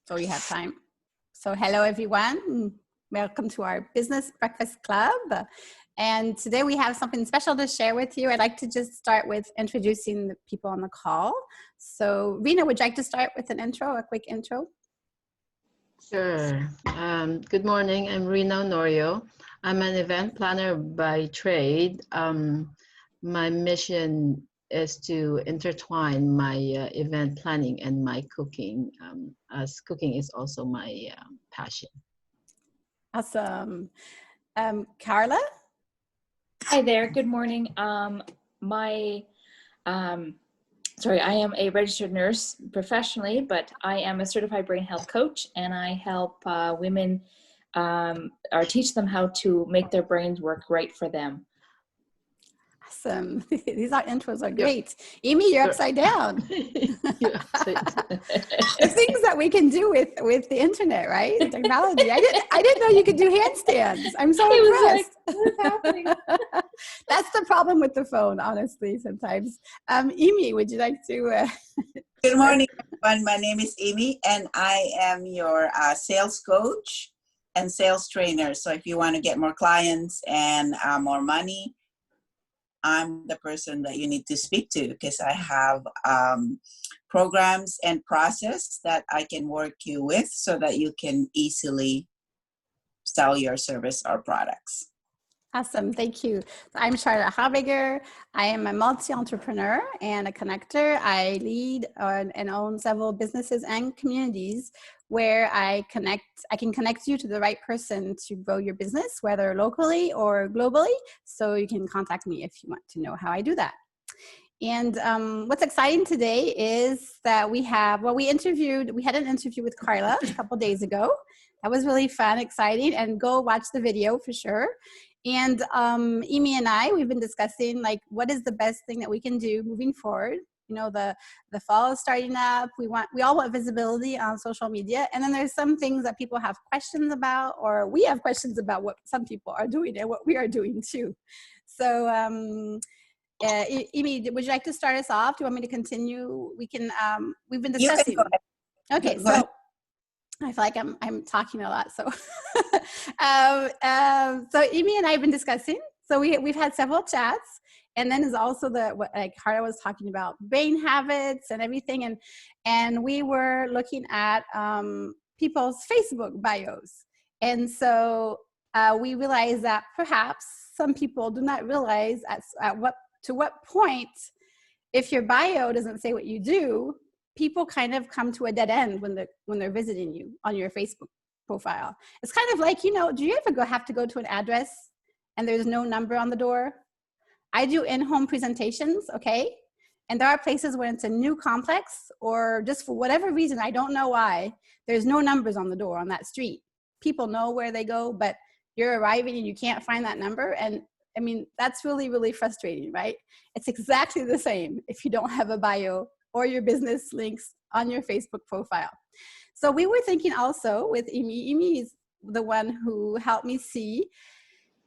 so we have time. So hello, everyone. Welcome to our Business Breakfast Club. And today we have something special to share with you. I'd like to just start with introducing the people on the call. So Rina, would you like to start with an intro, a quick intro? Sure. Good morning. I'm Rina Norio. I'm an event planner by trade. My mission is to intertwine my event planning and my cooking, as cooking is also my passion. Awesome. Karla? Hi there. Good morning. Sorry, I am a registered nurse professionally, but I am a certified brain health coach, and I help women or teach them how to make their brains work right for them. Awesome. These intros are great. Imie, you're upside down. You're upside down. The things that we can do with the internet, right? The technology. I didn't know you could do handstands. I'm so impressed. Like, what's happening? That's the problem with the phone, honestly, sometimes. Imie, would you like to? Good morning, everyone. My name is Imie, and I am your sales coach and sales trainer. So if you want to get more clients and more money, I'm the person that you need to speak to, because I have programs and process that I can work you with so that you can easily sell your service or products. Awesome. Thank you. I'm Charlotte Habiger. I am a multi-entrepreneur and a connector. I lead and own several businesses and communities where I can connect you to the right person to grow your business, whether locally or globally. So you can contact me if you want to know how I do that. And what's exciting today is that we had an interview with Karla a couple days ago. That was really fun, exciting, and go watch the video for sure. And Imie and I, we've been discussing like what is the best thing that we can do moving forward. You know, the fall is starting up. We all want visibility on social media, and then there's some things that people have questions about, or we have questions about what some people are doing and what we are doing too. So, Imie, would you like to start us off? Do you want me to continue? We can. We've been discussing. You can go ahead. Okay, Go ahead. I feel like I'm talking a lot. So, so Imie and I have been discussing. So we've had several chats, and then is also what like Karla was talking about, brain habits and everything, and we were looking at people's Facebook bios, and so we realized that perhaps some people do not realize to what point, if your bio doesn't say what you do, people kind of come to a dead end when they're visiting you on your Facebook profile. It's kind of like, you know, do you ever have to go to an address and there's no number on the door? I do in-home presentations, okay? And there are places where it's a new complex, or just for whatever reason, I don't know why, there's no numbers on the door on that street. People know where they go, but you're arriving and you can't find that number. And I mean, that's really, really frustrating, right? It's exactly the same if you don't have a bio or your business links on your Facebook profile. So we were thinking also with Imie. Imie is the one who helped me see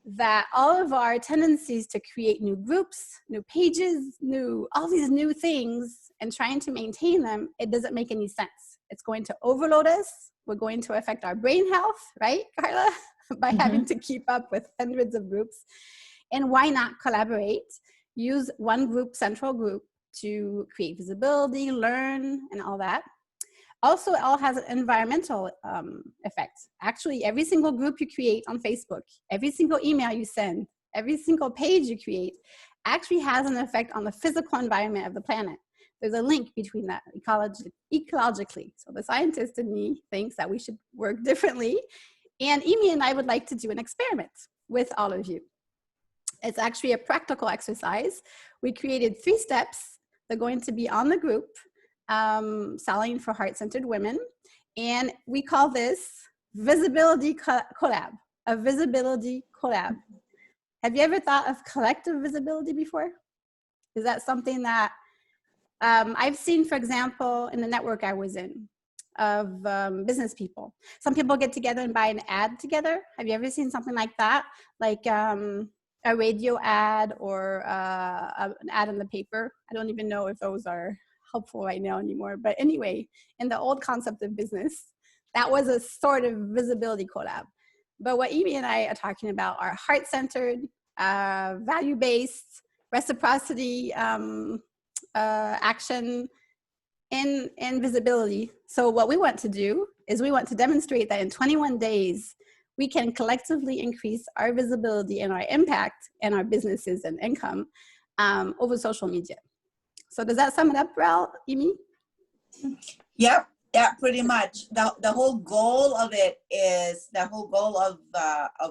that all of our tendencies to create new groups, new pages, all these new things, and trying to maintain them, it doesn't make any sense. It's going to overload us. We're going to affect our brain health, right, Karla? By having to keep up with hundreds of groups. And why not collaborate? Use one group, central group, to create visibility, learn, and all that. Also, it all has an environmental effect. Actually, every single group you create on Facebook, every single email you send, every single page you create actually has an effect on the physical environment of the planet. There's a link between that ecologically. So the scientist in me thinks that we should work differently. And Imie and I would like to do an experiment with all of you. It's actually a practical exercise. We created 3 steps. They're going to be on the group, Selling for Heart-Centered Women. And we call this Visibility Collab, a visibility collab. Have you ever thought of collective visibility before? Is that something that I've seen, for example, in the network I was in of business people? Some people get together and buy an ad together. Have you ever seen something like that? Like a radio ad or an ad in the paper? I don't even know if those are helpful right now anymore. But anyway, in the old concept of business, That was a sort of visibility collab. But what Imie and I are talking about are heart-centered, value-based, reciprocity, action in visibility. So what we want to do is we want to demonstrate that in 21 days, we can collectively increase our visibility and our impact and our businesses and income over social media. So does that sum it up, Imie? Yep. Yeah, pretty much. The whole goal of it is, the whole goal of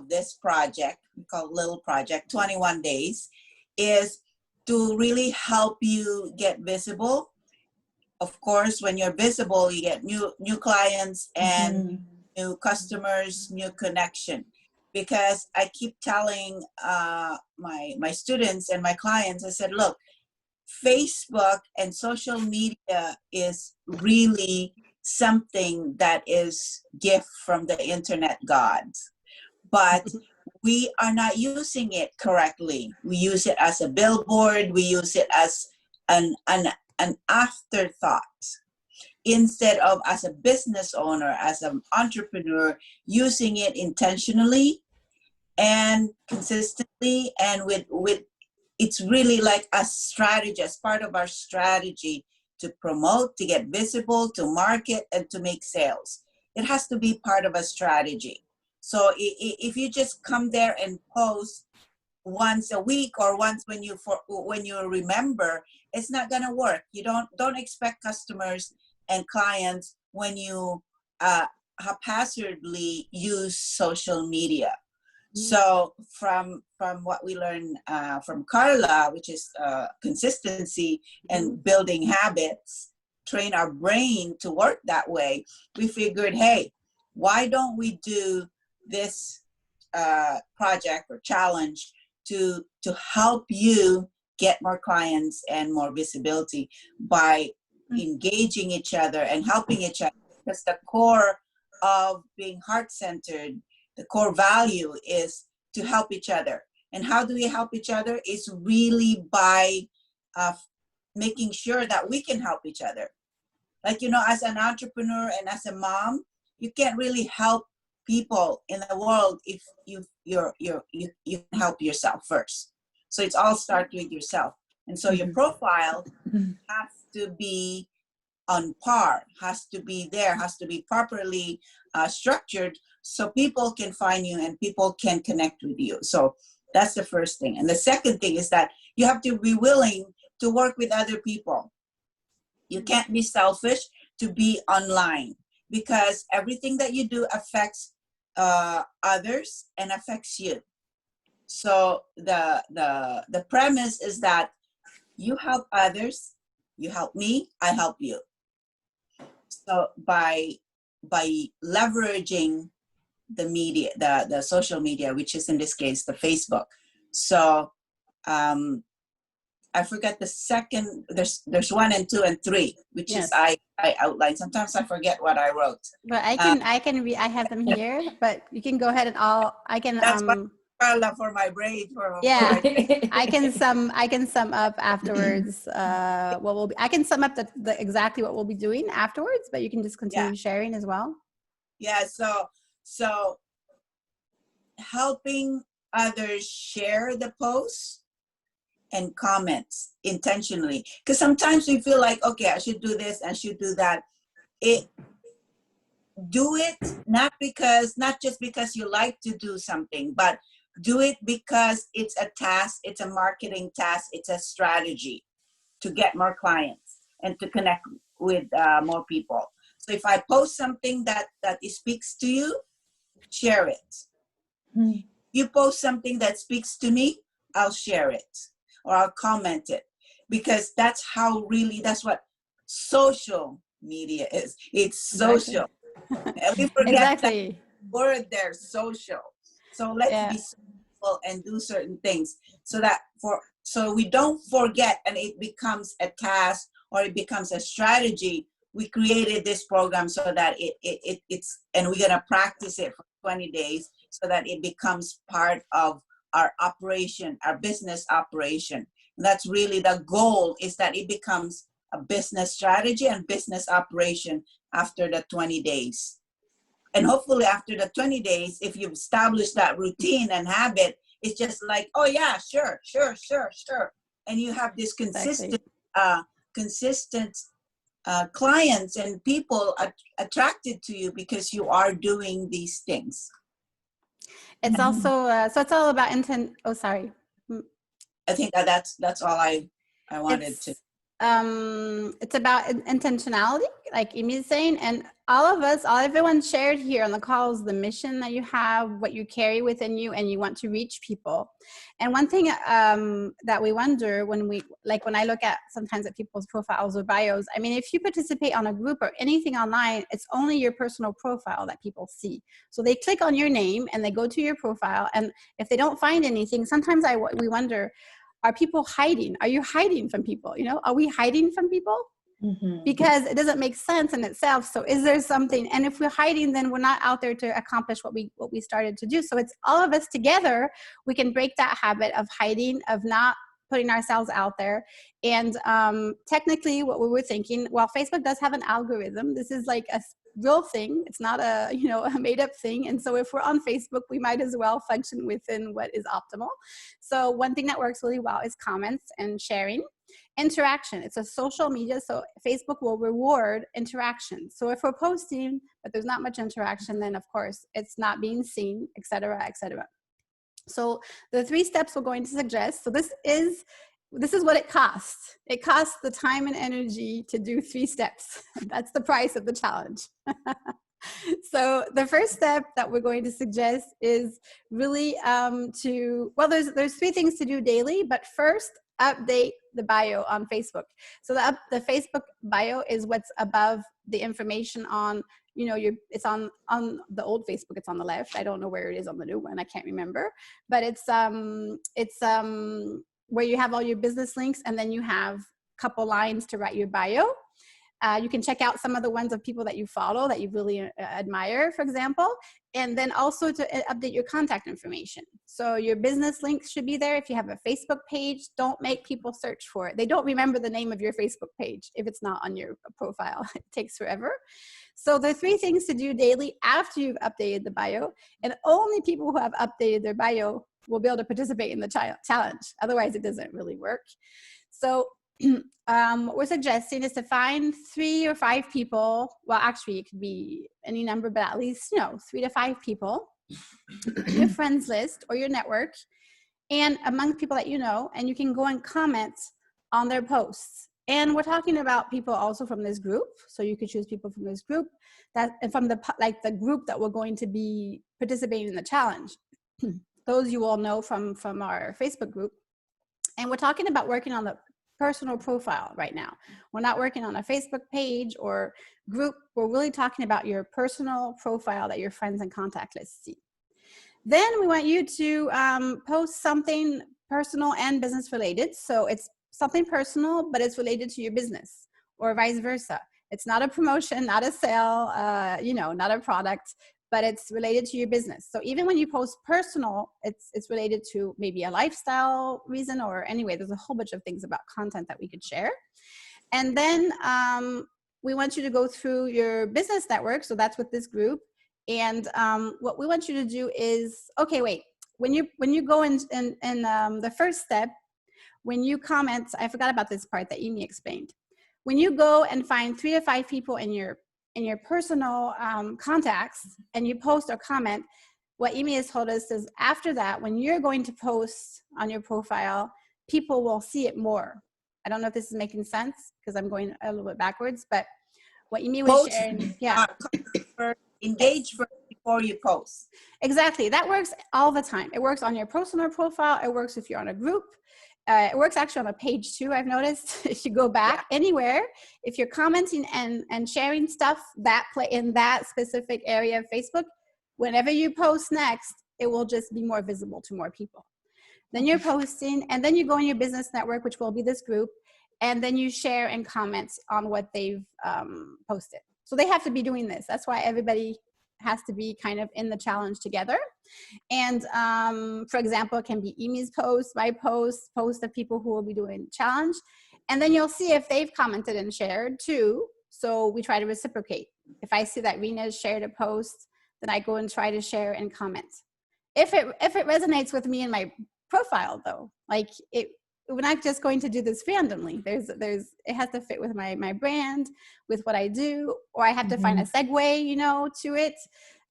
this project, we call it Little Project, 21 days, is to really help you get visible. Of course, when you're visible, you get new clients and new customers, new connection. Because I keep telling my students and my clients, I said, look, Facebook and social media is really something that is gift from the internet gods, but we are not using it correctly. We use it as a billboard. We use it as an afterthought instead of as a business owner, as an entrepreneur, using it intentionally and consistently, and with it's really like a strategy, as part of our strategy to promote, to get visible, to market, and to make sales. It has to be part of a strategy. So if you just come there and post once a week or once when you remember, it's not gonna work. You don't expect customers and clients when you haphazardly use social media. So from what we learned from Karla, which is consistency and building habits, train our brain to work that way, we figured, hey, why don't we do this project or challenge to help you get more clients and more visibility by engaging each other and helping each other? Because the core of being heart-centered, the core value is to help each other. And how do we help each other? Is really by making sure that we can help each other. Like, as an entrepreneur and as a mom, you can't really help people in the world if you can help yourself first. So it's all start with yourself. And so your profile has to be on par, has to be there, has to be properly structured so people can find you and people can connect with you. So that's the first thing. And the second thing is that you have to be willing to work with other people. You can't be selfish to be online, because everything that you do affects others and affects you. So the premise is that you help others, you help me, I help you. So by leveraging the media, the social media, which is in this case the Facebook. So I forget the second. There's 1 and 2 and 3, which is I outlined. Sometimes I forget what I wrote. But I have them here. But you can go ahead and I can. That's Karla for my brain. I can sum up afterwards. I can sum up the exactly what we'll be doing afterwards. But you can just continue sharing as well. Yeah. So helping others share the post and comments intentionally, because sometimes we feel like, okay, I should do this, I should do that. Do it not just because you like to do something, but do it because it's a task, it's a marketing task, it's a strategy to get more clients and to connect with more people. So if I post something that speaks to you, share it. You post something that speaks to me, I'll share it or I'll comment it, because that's what social media is. It's social. And we forget that word there, social. So let's be social and do certain things so we don't forget and it becomes a task or it becomes a strategy. We created this program so that it's and we're gonna practice it for 20 days so that it becomes part of our operation, our business operation. And that's really the goal, is that it becomes a business strategy and business operation after the 20 days. And hopefully after the 20 days, if you've established that routine and habit, it's just like, oh yeah, sure. And you have this consistent, consistent clients and people attracted to you because you are doing these things. It's also, so it's all about intent. Oh, sorry. I think that's all I wanted to. It's about intentionality, like Imie is saying, and everyone shared here on the call is the mission that you have, what you carry within you, and you want to reach people. And one thing that we wonder when I look at sometimes at people's profiles or bios, I mean, if you participate on a group or anything online, it's only your personal profile that people see. So they click on your name and they go to your profile, and if they don't find anything, sometimes we wonder, are people hiding? Are you hiding from people? You know, are we hiding from people? Mm-hmm. Because it doesn't make sense in itself. So is there something? And if we're hiding, then we're not out there to accomplish what we started to do. So it's all of us together. We can break that habit of hiding, of not putting ourselves out there. And technically what we were thinking, well, Facebook does have an algorithm. This is like a real thing. It's not a made up thing. And so if we're on Facebook, we might as well function within what is optimal. So one thing that works really well is comments and sharing. Interaction. It's a social media, so Facebook will reward interaction. So if we're posting, but there's not much interaction, then of course it's not being seen, etc., etc. So the 3 steps we're going to suggest. So this is what it costs. It costs the time and energy to do 3 steps. That's the price of the challenge. So the first step that we're going to suggest is really there's 3 things to do daily, but first, update the bio on Facebook. So the Facebook bio is what's above the information on, it's on the old Facebook, it's on the left. I don't know where it is on the new one. I can't remember, but it's where you have all your business links, and then you have a couple lines to write your bio. You can check out some of the ones of people that you follow that you really admire, for example, and then also to update your contact information. So your business links should be there. If you have a Facebook page, don't make people search for it. They don't remember the name of your Facebook page if it's not on your profile. It takes forever. So there are 3 things to do daily after you've updated the bio, and only people who have updated their bio will be able to participate in the challenge. Otherwise, it doesn't really work. So what we're suggesting is to find 3 or 5 people. Well, actually, it could be any number, but at least, 3 to 5 people, your friends list or your network, and among people that you know, and you can go and comment on their posts. And we're talking about people also from this group. So you could choose people from this group and from the group that we're going to be participating in the challenge. Those you all know from our Facebook group. And we're talking about working on the personal profile right now. We're not working on a Facebook page or group. We're really talking about your personal profile that your friends and contact lists see. Then we want you to post something personal and business related. So it's something personal, but it's related to your business, or vice versa. It's not a promotion, not a sale, not a product, but it's related to your business. So even when you post personal, it's related to maybe a lifestyle reason, or anyway, there's a whole bunch of things about content that we could share. And then we want you to go through your business network. So that's with this group. And what we want you to do is, when you go in the first step, when you comment, I forgot about this part that Imie explained. When you go and find 3 to 5 people in your personal contacts and you post or comment, what Imie has told us is after that, when you're going to post on your profile, people will see it more. I don't know if this is making sense because I'm going a little bit backwards, but what Imie was sharing, engage first before you post. Exactly. That works all the time. It works on your personal profile. It works if you're on a group. It works actually on a page too, I've noticed. If you go back anywhere, if you're commenting and sharing stuff in that specific area of Facebook, whenever you post next, it will just be more visible to more people. Then you're posting, and then you go in your business network, which will be this group, and then you share and comment on what they've posted. So they have to be doing this. That's why everybody has to be kind of in the challenge together. And for example, it can be Imie's post, my post of people who will be doing the challenge. And then you'll see if they've commented and shared too. So we try to reciprocate. If I see that Rina has shared a post, then I go and try to share and comment. If it resonates with me in my profile though, like we're not just going to do this randomly. It has to fit with my brand, with what I do, or I have to find a segue, you know, to it.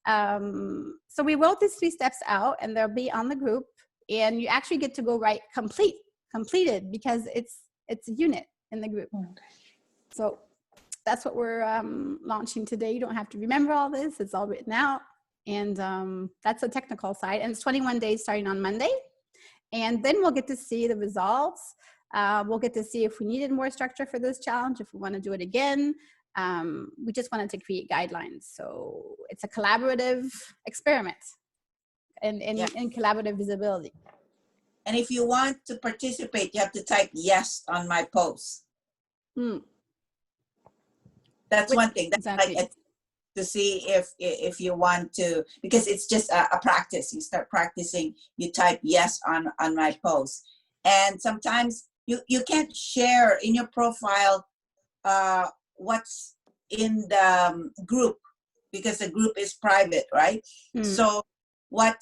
So we wrote these 3 steps out, and they'll be on the group, and you actually get to go write completed, because it's a unit in the group. Okay. So that's what we're launching today. You don't have to remember all this. It's all written out. And that's the technical side. And it's 21 days starting on Monday. And then we'll get to see the results. We'll get to see if we needed more structure for this challenge, if we want to do it again. We just wanted to create guidelines. So it's a collaborative experiment and collaborative visibility. And if you want to participate, you have to type yes on my post. That's one thing. That's exactly. like to see if you want to, because it's just a practice. You start practicing, you type yes on my post. And sometimes you can't share in your profile what's in the group, because the group is private, right? So what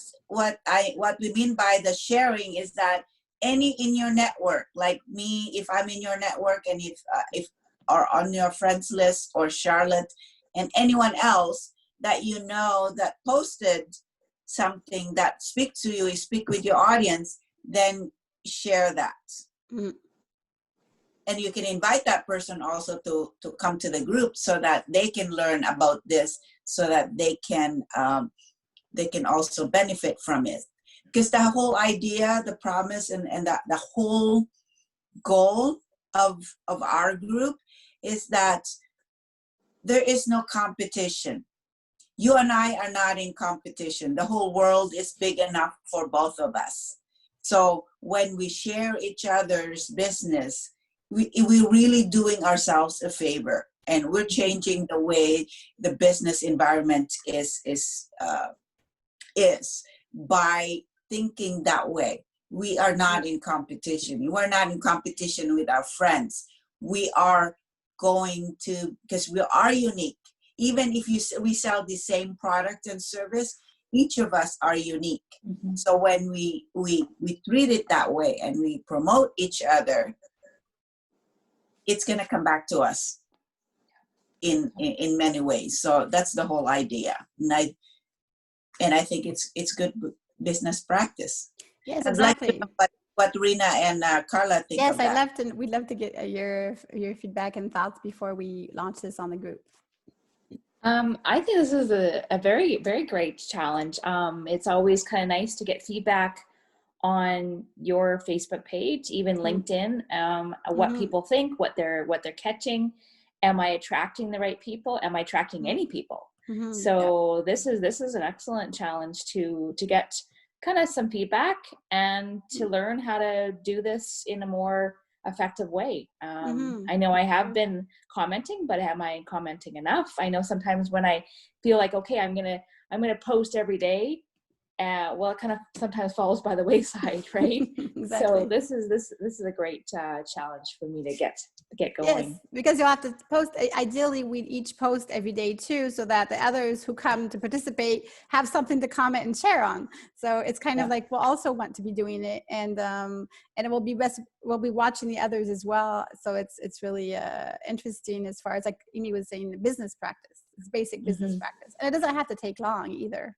we mean by the sharing is that any in your network, like me, if I'm in your network, and if or on your friends list, or Charlotte, and anyone else that you know that posted something that speaks to you, speak with your audience, then share that. And you can invite that person also to come to the group, so that they can learn about this, so that they can also benefit from it. Because the whole idea, the promise, and the whole goal of our group is that there is no competition. You and I are not in competition. The whole world is big enough for both of us. So when we share each other's business, we're really doing ourselves a favor, and we're changing the way the business environment is by thinking that way. We are not in competition. We're not in competition with our friends. We are going to, because we are unique. Even if we sell the same product and service, each of us are unique. So when we treat it that way, and we promote each other, it's going to come back to us in many ways. So that's the whole idea. And I think it's good business practice. Yes, I'd exactly. like to know what Rina and Karla think of that. Yes, we'd love to get your feedback and thoughts before we launch this on the group. I think this is a very, very great challenge. It's always kind of nice to get feedback on your Facebook page, even LinkedIn, what people think, what they're catching. Am I attracting the right people? Am I attracting any people? So this is an excellent challenge to get kind of some feedback, and to learn how to do this in a more effective way. I know I have been commenting, but am I commenting enough? I know sometimes when I feel like, okay, I'm gonna post every day, well, it kind of sometimes falls by the wayside, right? Exactly. So this is a great challenge for me to get going. Yes, because you'll have to post. Ideally, we'd each post every day too, so that the others who come to participate have something to comment and share on. So it's kind of like we'll also want to be doing it, and it will be we'll be watching the others as well. So it's really interesting as far as, like Imie was saying, the business practice. It's basic business practice, and it doesn't have to take long either.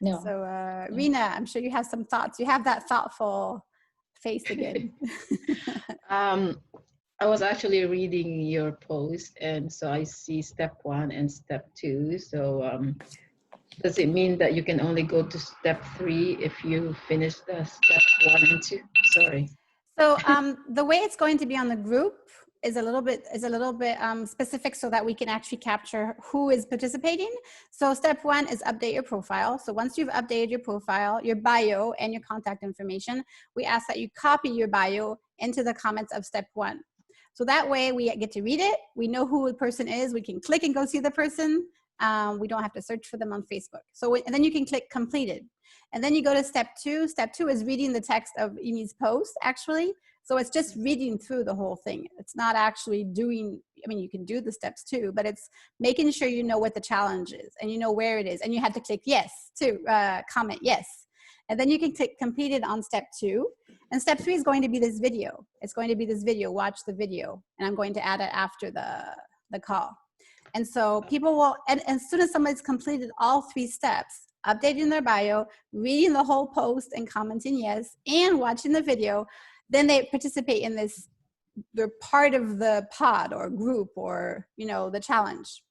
No. So Rina, I'm sure you have some thoughts. You have that thoughtful face again. I was actually reading your post, and so I see step 1 and step 2. So does it mean that you can only go to step 3 if you finish the step 1 and 2? Sorry. So the way it's going to be on the group is a little bit specific, so that we can actually capture who is participating. So step 1 is update your profile. So once you've updated your profile, your bio, and your contact information, we ask that you copy your bio into the comments of step 1. So that way we get to read it. We know who the person is. We can click and go see the person. We don't have to search for them on Facebook. So and then you can click completed. And then you go to step 2. Step 2 is reading the text of Imie's post, actually. So it's just reading through the whole thing. It's not actually doing, I mean, you can do the steps too, but it's making sure you know what the challenge is and you know where it is. And you have to click yes too, comment yes. And then you can click completed on step 2. And step 3 is going to be this video. It's going to be this video, watch the video. And I'm going to add it after the call. And so people will, and as soon as somebody's completed all 3 steps, updating their bio, reading the whole post and commenting yes, and watching the video, then they participate in this, they're part of the pod or group or, you know, the challenge.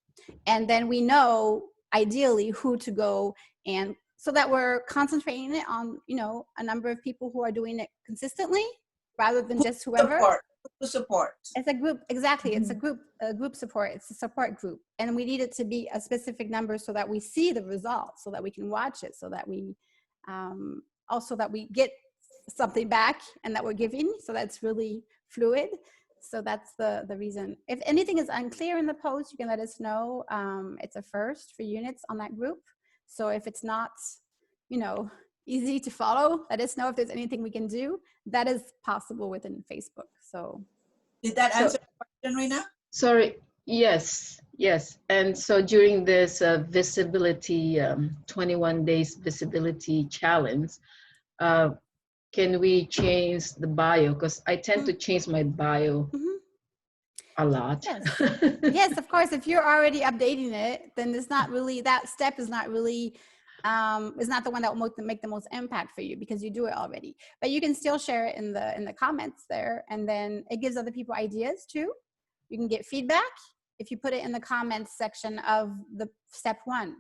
And then we know ideally who to go, and so that we're concentrating it on, you know, a number of people who are doing it consistently rather than just whoever. Support. It's a group, exactly. It's a group support. It's a support group. And we need it to be a specific number so that we see the results, so that we can watch it, so that we also that we get something back and that we're giving, so that's really fluid. So that's the reason. If anything is unclear in the post, you can let us know. It's a first for units on that group. So if it's not, you know, easy to follow, let us know if there's anything we can do. That is possible within Facebook. So did that answer the question, Rina? Sorry, yes. And so during this visibility, 21 days visibility challenge, can we change the bio? Because I tend to change my bio a lot. Yes. Yes, of course. If you're already updating it, then it's not really, that step is not really, is not the one that will make the most impact for you because you do it already. But you can still share it in the comments there, and then it gives other people ideas too. You can get feedback if you put it in the comments section of the step 1.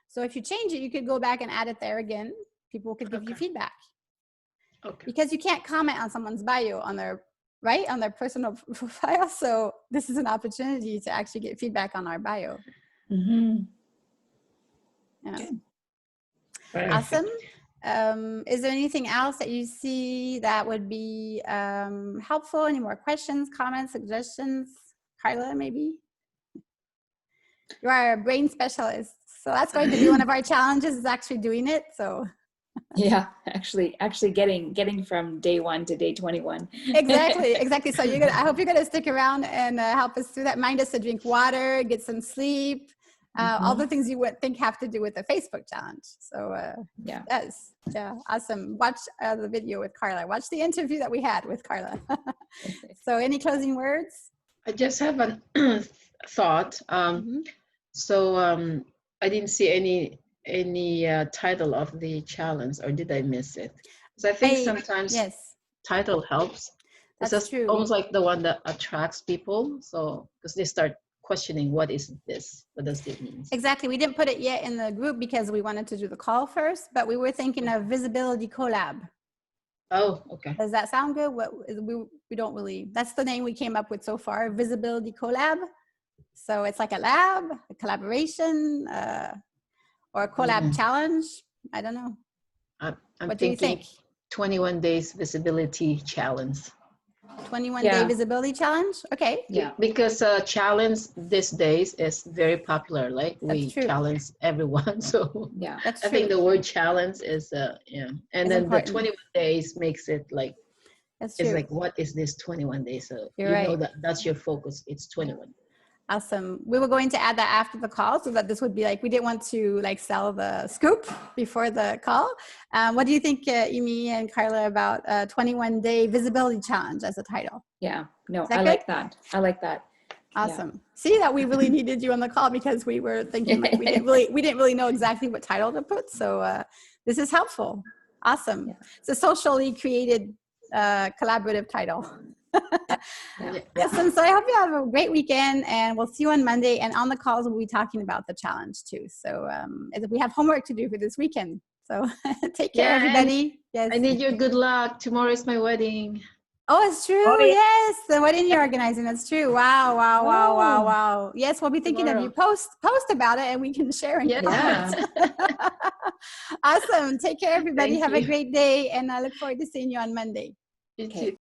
So if you change it, you could go back and add it there again. People could give you feedback. Okay. Because you can't comment on someone's bio on their personal profile. So this is an opportunity to actually get feedback on our bio. Yeah. Awesome. Is there anything else that you see that would be helpful? Any more questions, comments, suggestions? Karla, maybe? You are a brain specialist. So that's going to be one of our challenges, is actually doing it. So yeah, actually getting from day 1 to day 21. Exactly. So I hope you're gonna stick around and help us through that. Mind us to drink water, get some sleep, all the things you would think have to do with the Facebook challenge. So yes, yeah, awesome. Watch the video with Karla. Watch the interview that we had with Karla. So any closing words? I just have a thought. So I didn't see any title of the challenge, or did I miss it? Because I think sometimes title helps. That's true. Almost like the one that attracts people. So because they start questioning, what is this? What does it mean? Exactly. We didn't put it yet in the group because we wanted to do the call first, but we were thinking of visibility collab. Oh, okay. Does that sound good? We don't really, that's the name we came up with so far, visibility collab. So it's like a lab, a collaboration, or a collab challenge. I don't know. I'm do you think? 21 days visibility challenge. 21-day visibility challenge? Okay. Yeah. Because challenge these days is very popular. Like we challenge everyone. So yeah, that's I think the word challenge is And it's then important. the 21 days makes it like, it's like, what is this 21 days? So You're you right. know that's your focus. It's 21. Awesome. We were going to add that after the call so that this would be like, we didn't want to like sell the scoop before the call. What do you think, Imie and Karla, about 21-day visibility challenge as a title? Yeah, no, I like that. I like that. Awesome. Yeah. See that we really needed you on the call because we were thinking like we didn't really know exactly what title to put. So this is helpful. Awesome. Yeah. It's a socially created collaborative title. Awesome. So I hope you have a great weekend, and we'll see you on Monday. And on the calls, we'll be talking about the challenge too. So we have homework to do for this weekend. So take care, everybody. Yes. I need your good luck. Tomorrow is my wedding. Oh, it's true. Oh, yeah. Yes, the wedding you're organizing. That's true. Wow. Yes, we'll be thinking of you. Post about it, and we can share and comment. Awesome. Take care, everybody. Have a great day, and I look forward to seeing you on Monday. You too.